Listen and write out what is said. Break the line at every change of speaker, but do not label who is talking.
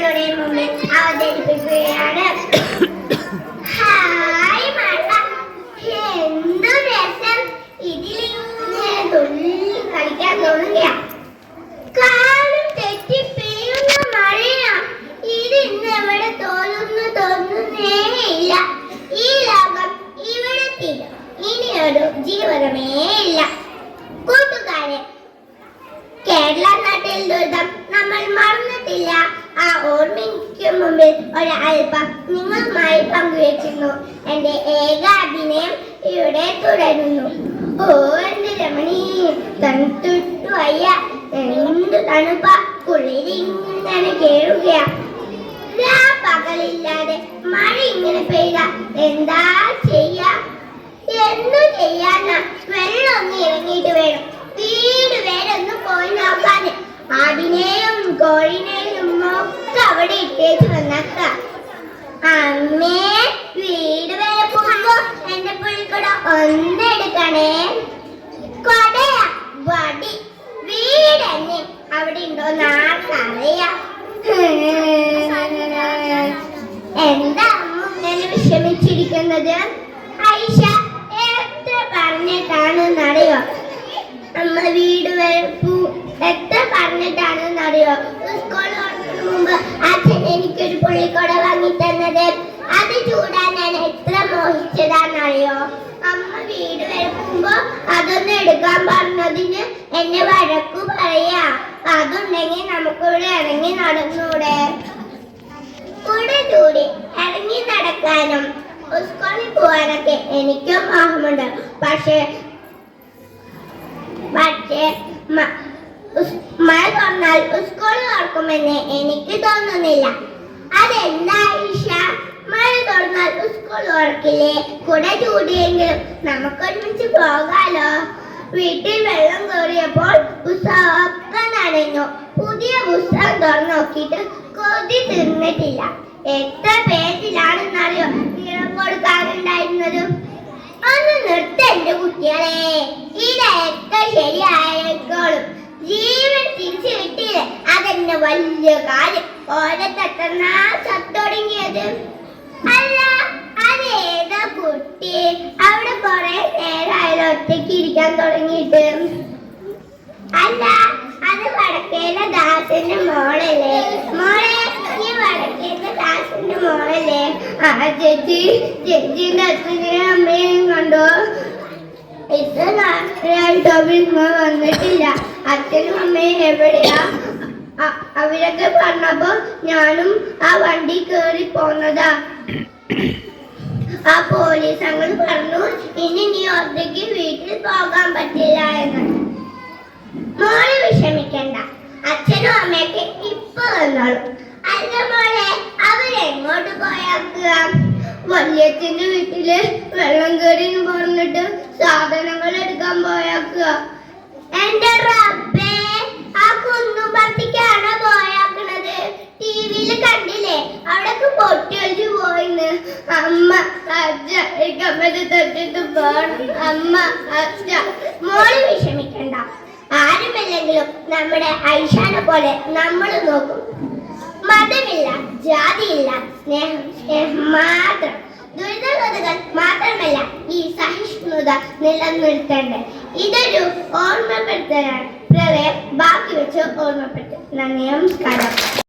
നിങ്ങളുടെ മുമ്പിൽ അവതരിപ്പിക്കുകയാണ്. ഹായ് മഴ, എന്തു രസം! ഇതിലിങ്ങനെ തുള്ളി കളിക്കാൻ തോന്നുകയാ. കാലം തെറ്റി പെയ്യുന്ന മഴയാ. ഇത് ഇന്ന് എവിടെ തോന്നുന്നേ ഇല്ല. ഈ ലോകം ഇവിടെ തീരും. ഇനിയൊരു ജീവിതമേ ഇല്ല. കൂട്ടുകാരെ, കേരള നാട്ടിൽ ദുരിതം നമ്മൾ മറന്നിട്ടില്ല. ആ ഓർമ്മയ്ക്ക് മുമ്പിൽ ഒരൽപ്പം നിങ്ങളുമായി പങ്കുവെച്ചിരുന്നു. എന്റെ ഏക അഭിനയം ഇവിടെ തുടരുന്നു. ഓ എന്റെ രമണി, തണുത്തു വയ്യ. എന്ത് തണുപ്പ! കുളിരിങ്ങനെ കേറുകയാ. പകലില്ലാതെ മഴ ഇങ്ങനെ പെയ്ത എന്താ ചെയ്യാ? എന്തു ചെയ്യാനാ? വെള്ളം ഒന്ന് ഇറങ്ങിയിട്ട് വേണം. വീട് വരെ ഒന്ന് പോയി നോക്കാന്. ആടിനെയും കോഴിനെയും ഒക്കെ അവിടെ ഇട്ടേച്ച് വന്നക്ക. അമ്മേ, വീട് വരെ പോകുമ്പോ എന്റെ പുള്ളിക്കൂട ഒന്നെടുക്കണേ. കൊടയാ വടി, വീട് തന്നെ അവിടെ ഉണ്ടോന്ന് ആർക്കറിയാം. എന്താ അമ്മ ഇങ്ങനെ വിഷമിച്ചിരിക്കുന്നത്? ഐഷ എത്ര പറഞ്ഞിട്ടാണെന്നറിയോ അമ്മ വീട് വരെ എത്ര പറഞ്ഞിട്ടാണെന്നറിയോ? സ്കൂൾ തുറക്കുന്നതിന് മുമ്പ് അച്ഛൻ എനിക്കൊരു പുള്ളിക്കൊട വാങ്ങി തന്നത്. അത് ചൂടാൻ ഞാൻ എത്ര മോഹിച്ചതാണെന്നറിയോ? അമ്മ വീട് വരെ പോകുമ്പോ അതൊന്നും എടുക്കാൻ പറഞ്ഞതിന് എന്നെ വഴക്കു പറയാ. അതുണ്ടെങ്കിൽ നമുക്കിവിടെ ഇറങ്ങി നടന്നൂടെ? കൂടെ ചൂടി ഇറങ്ങി നടക്കാനും സ്കൂളിൽ പോവാനൊക്കെ എനിക്കും മോഹമുണ്ട്. പക്ഷേ മഴ തുറന്നാൽ സ്കൂൾ തുറക്കുമെന്ന് എനിക്ക് തോന്നുന്നില്ല. അതെന്താ ഈശ? മഴ തുറന്നാൽ സ്കൂൾ തുറക്കില്ലേ? കൂടെ ചൂടിയെങ്കിലും നമുക്കൊരുമിച്ച് പോകാലോ. വീട്ടിൽ വെള്ളം കയറിയപ്പോൾ പുസ്തകമൊക്കെ നനഞ്ഞു. പുതിയ പുസ്തകം തുറന്നു നോക്കിയിട്ട് കൊതി തീർന്നിട്ടില്ല. എത്ര പേജിലാണെന്നറിയോ നിറം കൊടുക്കാറുണ്ടായിരുന്നത്? ഒന്ന് നിർത്ത എന്റെ കുട്ടികളെ, ഇതൊക്കെ ശരിയായിക്കോളും. ജീവൻ തിരിച്ചു കിട്ടിയില്ലേ, അതെന്നെ വലിയ കാര്യം. ഓരത്തെന്നാ ചത്തൊടുങ്ങിയത്. അല്ല, അതേതാ കുട്ടി? അവിടെ കുറെ നേരമായാലും ഒറ്റയ്ക്ക് ഇരിക്കാൻ തുടങ്ങിയിട്ട്. അല്ല, അത് വടക്കേലെ ദാസന്റെ മോളല്ലേ? മോളെ, ഈ വടക്കേലെ ദാസന്റെ മോളല്ലേ? ആ ചേച്ചിന്റെ അച്ഛനെയും അമ്മയെയും കണ്ടോ? ഇത്ര നാളായിട്ട് വന്നിട്ടില്ല. അച്ഛനും അമ്മയും എവിടെയാ? അവരൊക്കെ പറഞ്ഞപ്പോ ഞാനും ആ വണ്ടി കേറി പോന്നതാ. ആ പോലീസ് അങ്ങൾ പറഞ്ഞു, ഇനി നീ ഒറ്റയ്ക്ക് വീട്ടിൽ പോകാൻ പറ്റില്ല എന്ന്. മോളെ വിഷമിക്കണ്ട, അച്ഛനും അമ്മയൊക്കെ ഇപ്പൊ വന്നോളൂ. അല്ല മോളെ, അവരെങ്ങോട്ട് പോയാക്കുക? വല്യച്ഛന്റെ വീട്ടില് വെള്ളം കയറി പറഞ്ഞിട്ട് സാധനങ്ങൾ എടുക്കാൻ പോയാക്കുക. എന്റെ റബ്ബേ, ആ കുന്നുപറത്തിക്കാണ് പോയാക്കണത്. ടിവിയില് കണ്ടില്ലേ? അവിടൊക്കെ പൊട്ടിയൊഴിച്ചു പോയിന്ന്. അമ്മ അച്ഛ, എനിക്ക് അമ്മയുടെ തൊട്ടിട്ട് പോണം. അമ്മ അച്ഛ. മോള് വിഷമിക്കണ്ട, ആരുമല്ലെങ്കിലും നമ്മുടെ ഐഷാനെ പോലെ നമ്മൾ നോക്കും. മതമില്ല, ജാതിയില്ല, സ്നേഹം മാത്രം. ദുരിതകഥകൾ മാത്രമല്ല ഈ സഹിഷ്ണുത നിലനിർത്തേണ്ടത്. ഇതൊരു ഓർമ്മപ്പെടുത്തലാണ്. പ്രളയം ബാക്കി വെച്ച് ഓർമ്മപ്പെടുത്തും. നന്ദി, നമസ്കാരം.